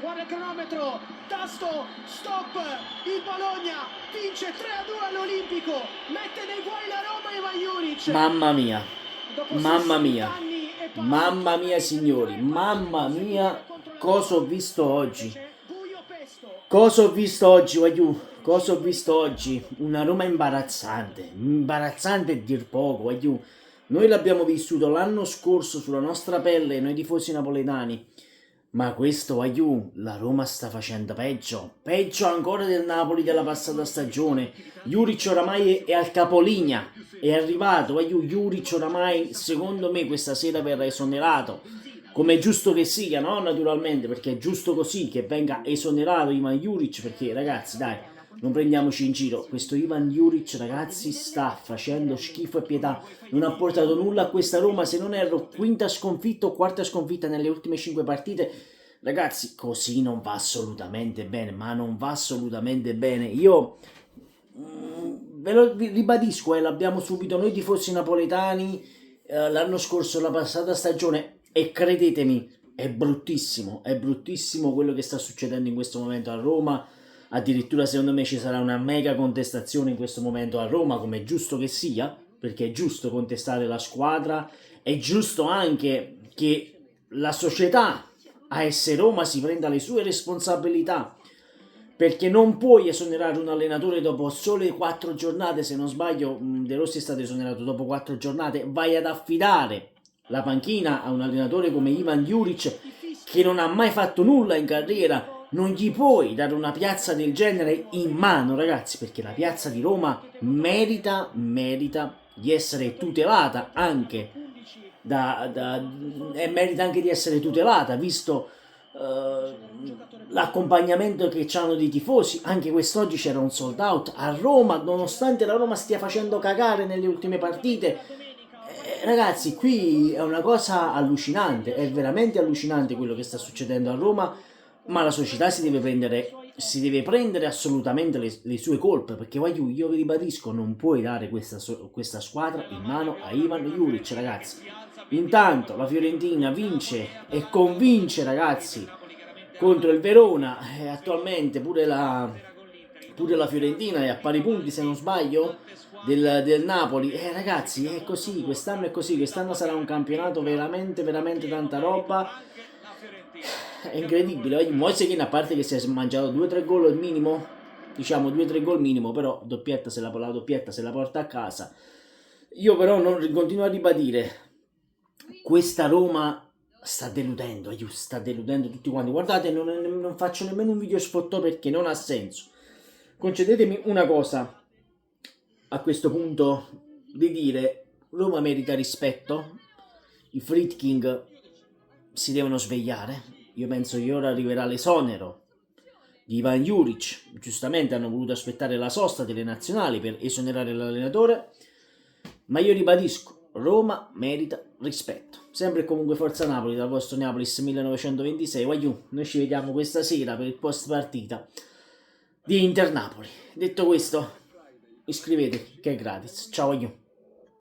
Guarda il cronometro, tasto, stop, il Bologna vince 3-2 all'Olimpico, mette nei guai la Roma e Ivan Juric. Mamma mia, mamma mia, mamma mia signori, mamma mia, cosa ho visto oggi? Cosa ho visto oggi, Waiu? Cosa ho visto oggi? Una Roma imbarazzante, imbarazzante a dir poco, Waiu. Noi l'abbiamo vissuto l'anno scorso sulla nostra pelle, noi tifosi napoletani. Ma questo, Waiu, la Roma sta facendo peggio. Peggio ancora del Napoli della passata stagione. Juric oramai è al capolinea. È arrivato, Waiu, Juric oramai, secondo me, questa sera verrà esonerato. Come è giusto che sia, no? Naturalmente, perché è giusto così che venga esonerato Ivan Juric, perché ragazzi, dai, non prendiamoci in giro. Questo Ivan Juric, ragazzi, sta facendo schifo e pietà. Non ha portato nulla a questa Roma, se non erro quinta sconfitta o quarta sconfitta nelle ultime 5 partite. Ragazzi, così non va assolutamente bene, ma non va assolutamente bene. Io ve lo ribadisco, l'abbiamo subito noi tifosi napoletani l'anno scorso, la passata stagione, e credetemi, è bruttissimo quello che sta succedendo in questo momento a Roma. Addirittura secondo me ci sarà una mega contestazione in questo momento a Roma, come è giusto che sia, perché è giusto contestare la squadra, è giusto anche che la società AS Roma si prenda le sue responsabilità, perché non puoi esonerare un allenatore dopo sole 4 giornate. Se non sbaglio, De Rossi è stato esonerato dopo 4 giornate. Vai ad affidare la panchina a un allenatore come Ivan Juric, che non ha mai fatto nulla in carriera. Non gli puoi dare una piazza del genere in mano, ragazzi, perché la piazza di Roma merita di essere tutelata anche e merita anche di essere tutelata, visto l'accompagnamento che hanno dei tifosi. Anche quest'oggi c'era un sold out a Roma, nonostante la Roma stia facendo cagare nelle ultime partite. Ragazzi, qui è una cosa allucinante, è veramente allucinante quello che sta succedendo a Roma, ma la società si deve prendere assolutamente le sue colpe, perché io vi ribadisco, non puoi dare questa squadra in mano a Ivan Juric, ragazzi. Intanto la Fiorentina vince e convince, ragazzi, contro il Verona, attualmente pure la Fiorentina è a pari punti, se non sbaglio, del Napoli. Ragazzi, è così, quest'anno è così, quest'anno sarà un campionato veramente tanta roba. È incredibile. Moise, a parte che si è mangiato 2-3 gol al minimo, diciamo 2-3 gol minimo, però la doppietta se la porta a casa. Io però non continuo a ribadire, questa Roma sta deludendo tutti quanti. Guardate, non faccio nemmeno un video sfottò perché non ha senso. Concedetemi una cosa a questo punto, di dire: Roma merita rispetto, i Friedkin si devono svegliare. Io penso che ora arriverà l'esonero di Ivan Juric. Giustamente hanno voluto aspettare la sosta delle nazionali per esonerare l'allenatore, ma io ribadisco, Roma merita rispetto. Sempre e comunque forza Napoli, dal vostro Neapolis 1926. Noi ci vediamo questa sera per il post partita di Inter Napoli. Detto questo, iscrivetevi che è gratis. Ciao.